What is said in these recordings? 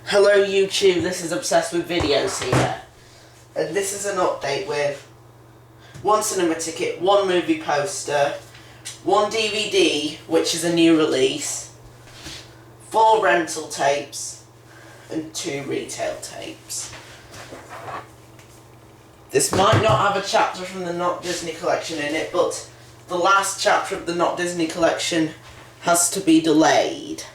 Hello YouTube, this is Obsessed with Videos here, and this is an update with one cinema ticket, one movie poster, one DVD, which is a new release, 4 rental tapes, and 2 retail tapes. This might not have a chapter from the Not Disney collection in it, but the last chapter of the Not Disney collection has to be delayed.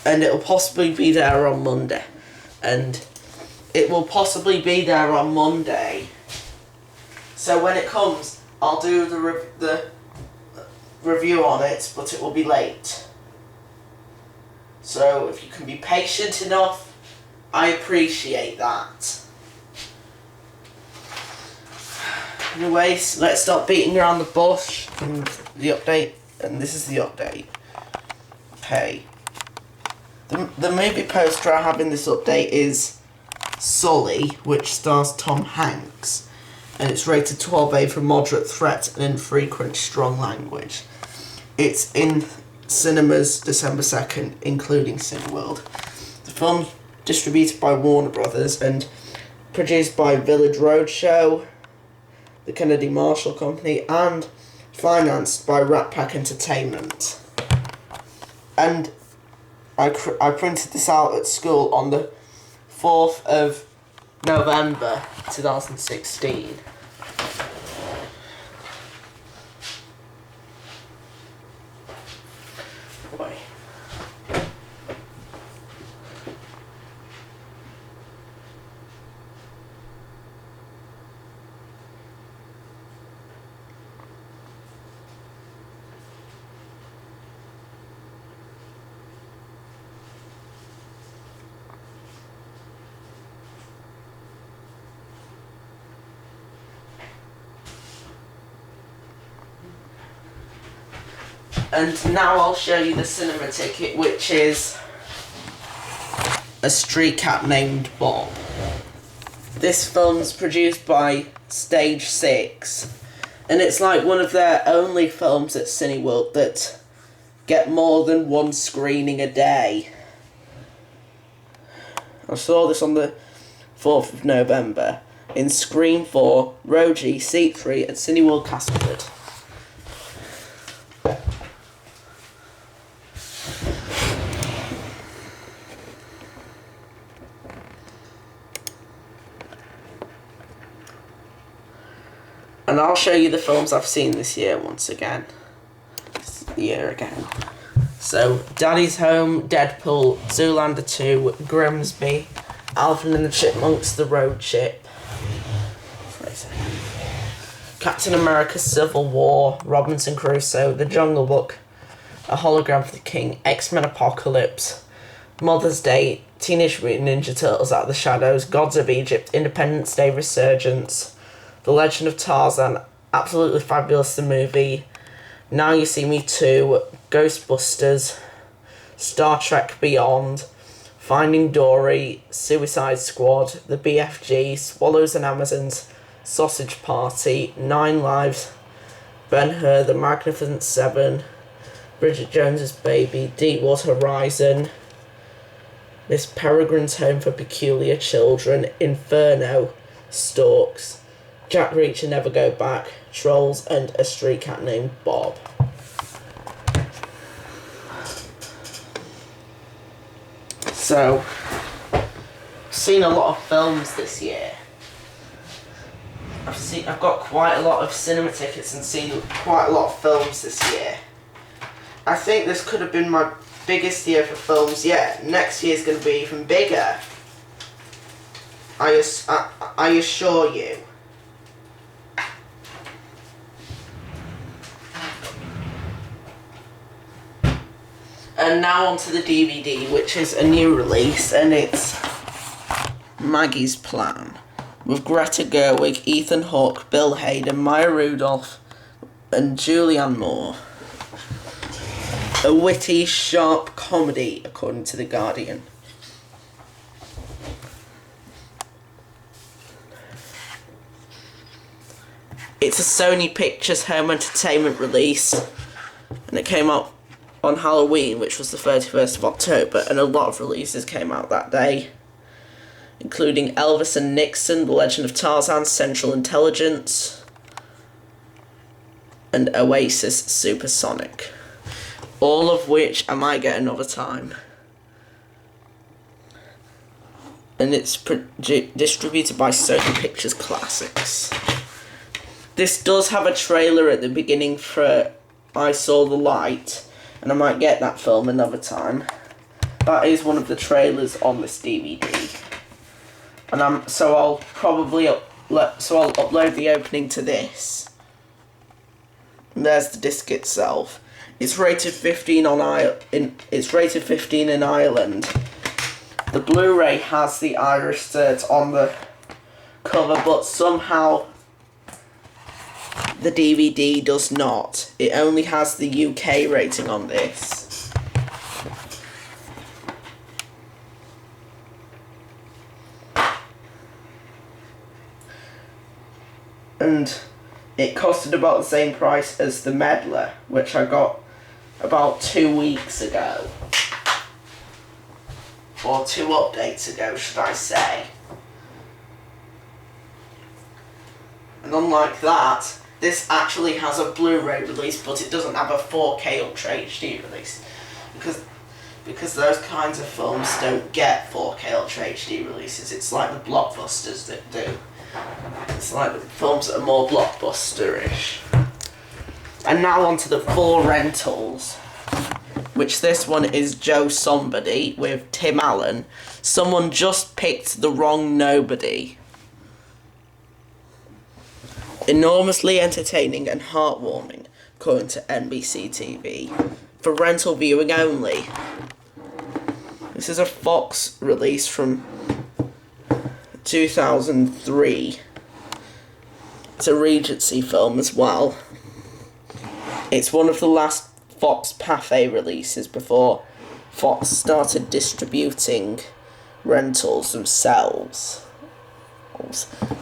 And it'll possibly be there on Monday. And it will possibly be there on Monday. So when it comes, I'll do the review on it, but it will be late. So if you can be patient enough, I appreciate that. Anyways, let's stop beating around the bush and the update. And this is the update. Okay. The movie poster I have in this update is Sully, which stars Tom Hanks, and it's rated 12A for moderate threat and infrequent strong language. It's in cinemas December 2nd, including Cineworld. The film's distributed by Warner Brothers and produced by Village Roadshow, the Kennedy Marshall Company, and financed by Rat Pack Entertainment. And I printed this out at school on the 4th of November 2016. Boy. And now I'll show you the cinema ticket, which is A Street Cat Named Bob. This film's produced by Stage 6, and it's like one of their only films at Cineworld that get more than 1 screening a day. I saw this on the 4th of November in Screen 4, Row G, Seat 3 at Cineworld Castleford. And I'll show you the films I've seen this year once again. This year again. So, Daddy's Home, Deadpool, Zoolander 2, Grimsby, Alvin and the Chipmunks, The Road Chip, Captain America Civil War, Robinson Crusoe, The Jungle Book, A Hologram for the King, X-Men Apocalypse, Mother's Day, Teenage Mutant Ninja Turtles Out of the Shadows, Gods of Egypt, Independence Day Resurgence, The Legend of Tarzan, Absolutely Fabulous the Movie, Now You See Me 2, Ghostbusters, Star Trek Beyond, Finding Dory, Suicide Squad, The BFG, Swallows and Amazons, Sausage Party, 9 Lives, Ben-Hur, The Magnificent Seven, Bridget Jones's Baby, Deepwater Horizon, Miss Peregrine's Home for Peculiar Children, Inferno, Storks, Jack Reacher Never Go Back, Trolls, and A Street Cat Named Bob. So, I've seen a lot of films this year. I've got quite a lot of cinema tickets and seen quite a lot of films this year. I think this could have been my biggest year for films yet. Next year's going to be even bigger. I assure you. And now onto the DVD, which is a new release, and it's Maggie's Plan, with Greta Gerwig, Ethan Hawke, Bill Hader, Maya Rudolph, and Julianne Moore. A witty, sharp comedy, according to The Guardian. It's a Sony Pictures Home Entertainment release, and it came out on Halloween, which was the 31st of October, and a lot of releases came out that day, including Elvis and Nixon, The Legend of Tarzan, Central Intelligence, and Oasis Supersonic. All of which I might get another time. And it's distributed by Sony Pictures Classics. This does have a trailer at the beginning for I Saw the Light, and I might get that film another time. That is one of the trailers on this DVD. And I'll upload the opening to this. And there's the disc itself. It's rated 15 it's rated 15 in Ireland. The Blu-ray has the Irish cert on the cover, but somehow the DVD does not. It only has the UK rating on this. And it costed about the same price as the Meddler, which I got about 2 weeks ago. Or 2 updates ago, should I say. And unlike that, this actually has a Blu-ray release, but it doesn't have a 4K Ultra HD release. Because those kinds of films don't get 4K Ultra HD releases. It's like the blockbusters that do. It's like the films that are more blockbuster-ish. And now on to the 4 rentals. Which this one is Joe Somebody with Tim Allen. Someone just picked the wrong nobody. Enormously entertaining and heartwarming, according to NBC TV. For rental viewing only. This is a Fox release from 2003. It's a Regency film as well. It's one of the last Fox Pathé releases before Fox started distributing rentals themselves,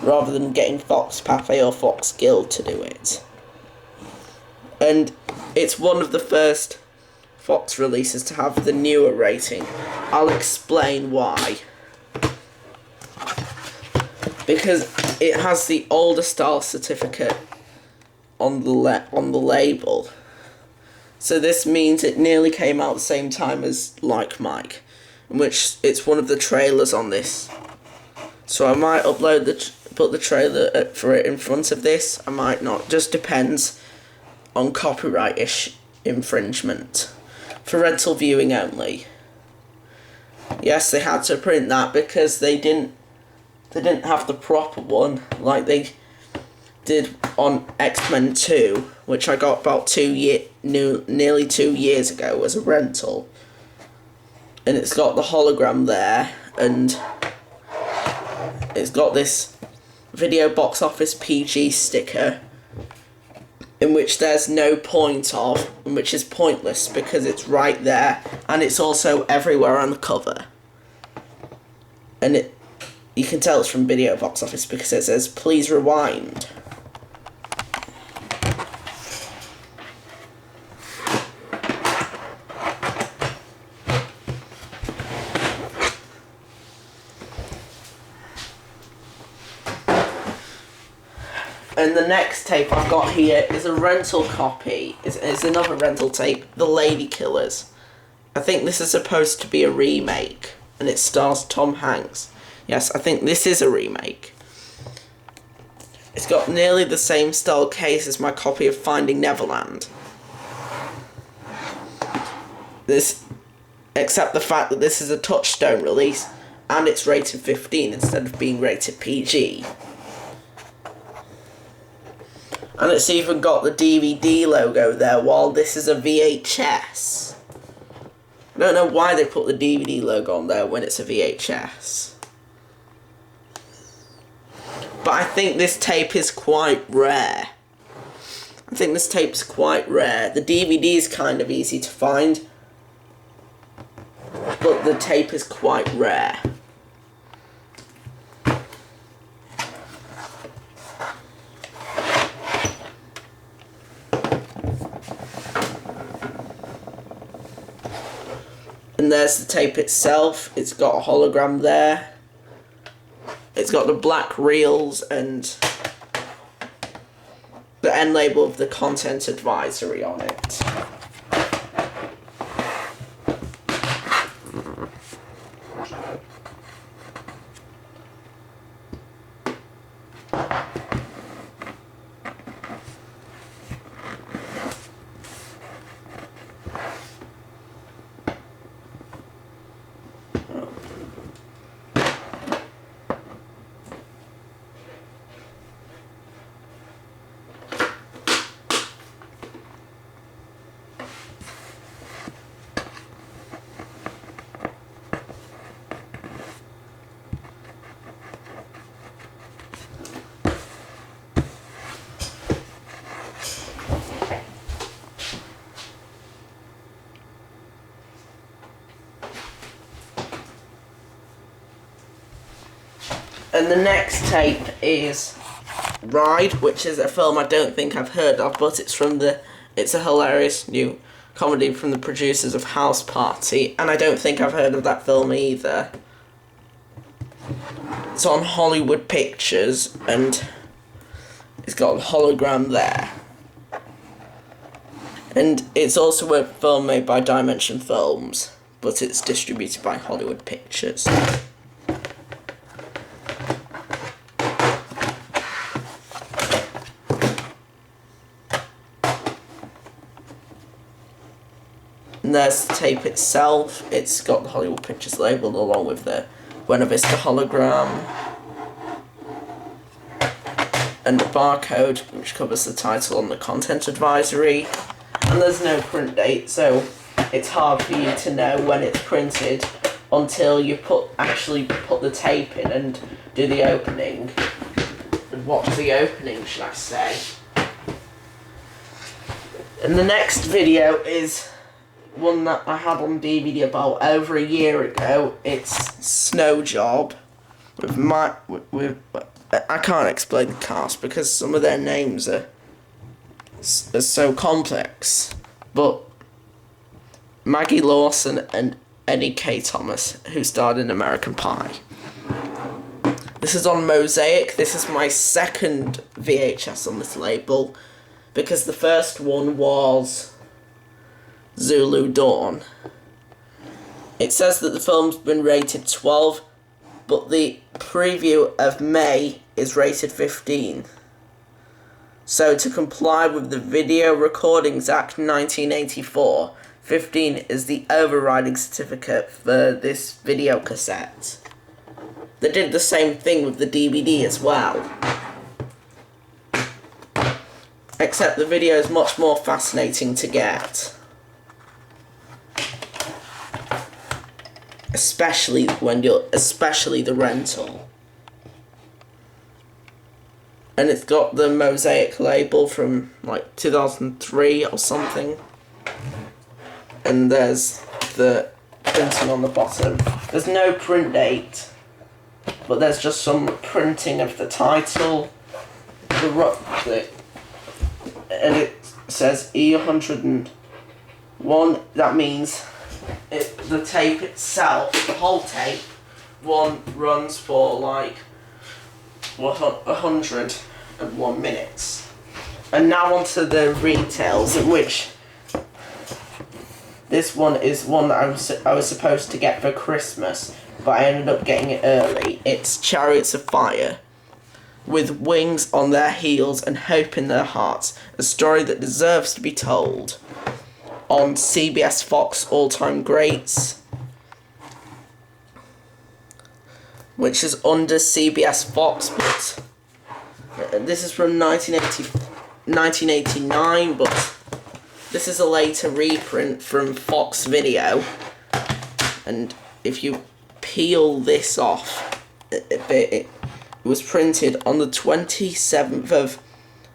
rather than getting Fox Pathé or Fox Guild to do it. And it's one of the first Fox releases to have the newer rating. I'll explain why. Because it has the older style certificate on the label. So this means it nearly came out the same time as Like Mike, in which it's one of the trailers on this. So I might put the trailer for it in front of this. I might not. Just depends on copyright infringement. For rental viewing only. Yes, they had to print that because they didn't have the proper one like they did on X-Men 2, which I got about nearly 2 years ago as a rental. And it's got the hologram there, and it's got this video box office PG sticker, in which there's no point of, and which is pointless because it's right there, and it's also everywhere on the cover. And you can tell it's from video box office because it says, "Please rewind." And the next tape I've got here is a rental copy. It's another rental tape, The Ladykillers. I think this is supposed to be a remake, and it stars Tom Hanks. Yes, I think this is a remake. It's got nearly the same style case as my copy of Finding Neverland. Except the fact that this is a Touchstone release, and it's rated 15 instead of being rated PG. And it's even got the DVD logo there, while this is a VHS. I don't know why they put the DVD logo on there when it's a VHS. But I think this tape is quite rare. The DVD is kind of easy to find, but the tape is quite rare. And there's the tape itself. It's got a hologram there. It's got the black reels and the end label of the content advisory on it. And the next tape is Ride, which is a film I don't think I've heard of, but it's a hilarious new comedy from the producers of House Party, and I don't think I've heard of that film either. It's on Hollywood Pictures, and it's got a hologram there. And it's also a film made by Dimension Films, but it's distributed by Hollywood Pictures. And there's the tape itself. It's got the Hollywood Pictures label along with the Buena Vista hologram. And the barcode, which covers the title on the content advisory. And there's no print date, so it's hard for you to know when it's printed until you actually put the tape in and do the opening. And watch the opening, should I say. And the next video is one that I had on DVD about over a year ago. It's Snow Job with I can't explain the cast because some of their names are so complex, but Maggie Lawson and Eddie K. Thomas, who starred in American Pie. This is on Mosaic. This is my second VHS on this label because the first one was Zulu Dawn. It says that the film's been rated 12, but the preview of May is rated 15. So to comply with the Video Recordings Act 1984, 15 is the overriding certificate for this video cassette. They did the same thing with the DVD as well. Except the video is much more fascinating to get. Especially the rental. And it's got the Mosaic label from like 2003 or something. And there's the printing on the bottom. There's no print date, but there's just some printing of the title. And it says E101. That means the tape itself, the whole tape, one runs for like 101 minutes. And now onto the retails, in which this one is one that I was supposed to get for Christmas, but I ended up getting it early. It's Chariots of Fire, with wings on their heels and hope in their hearts, a story that deserves to be told. On CBS Fox All-Time Greats, which is under CBS Fox, but this is from 1989, but this is a later reprint from Fox Video, and if you peel this off, it was printed on the 27th of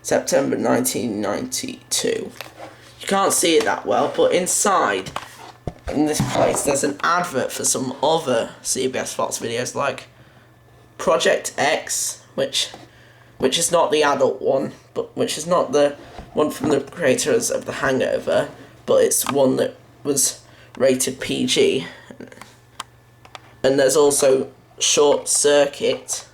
September 1992. You can't see it that well, but inside, in this place, there's an advert for some other CBS Fox videos, like Project X, which is not the adult one, but which is not the one from the creators of The Hangover, but it's one that was rated PG, And there's also Short Circuit,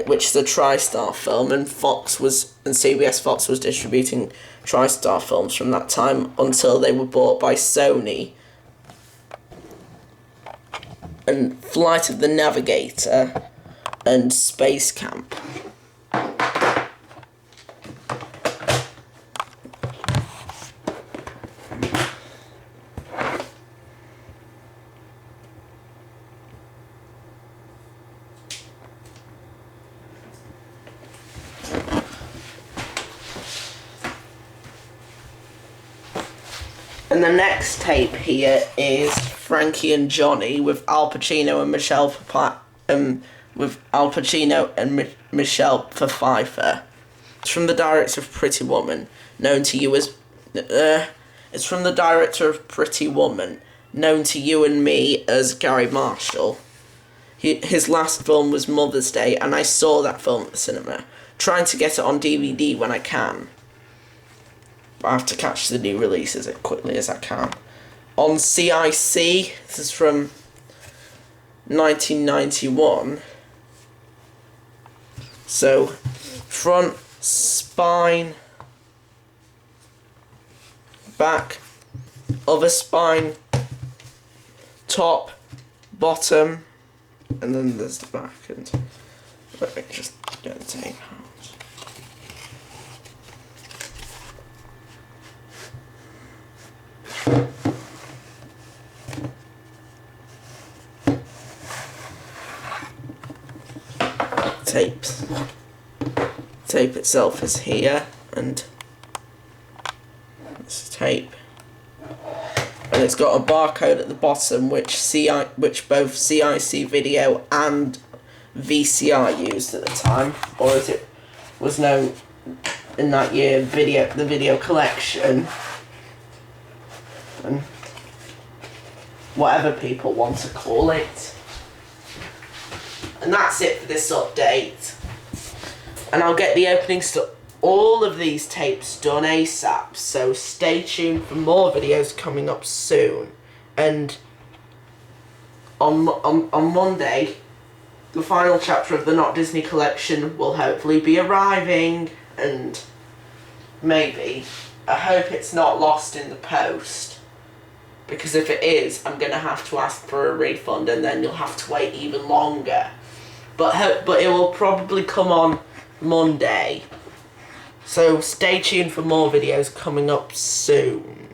which is a TriStar film, and CBS Fox was distributing TriStar films from that time until they were bought by Sony. And Flight of the Navigator and Space Camp. And the next tape here is Frankie and Johnny with Al Pacino and Michelle Pfeiffer. It's from the director of Pretty Woman, known to you as. It's from the director of Pretty Woman, known to you and me as Gary Marshall. His last film was Mother's Day, and I saw that film at the cinema, trying to get it on DVD when I can. I have to catch the new releases as quickly as I can. On CIC, this is from 1991. So, front, spine, back, other spine, top, bottom, and then there's the back. And let me just get the tape out. Tape itself is here, and this tape, and it's got a barcode at the bottom which both CIC Video and VCR used at the time, or as it was known in that year, the video collection, and whatever people want to call it. And that's it for this update. And I'll get the openings to all of these tapes done ASAP, so stay tuned for more videos coming up soon. And on Monday, the final chapter of the Not Disney collection will hopefully be arriving, and maybe, I hope it's not lost in the post, because if it is, I'm going to have to ask for a refund, and then you'll have to wait even longer. But it will probably come on Monday. So stay tuned for more videos coming up soon.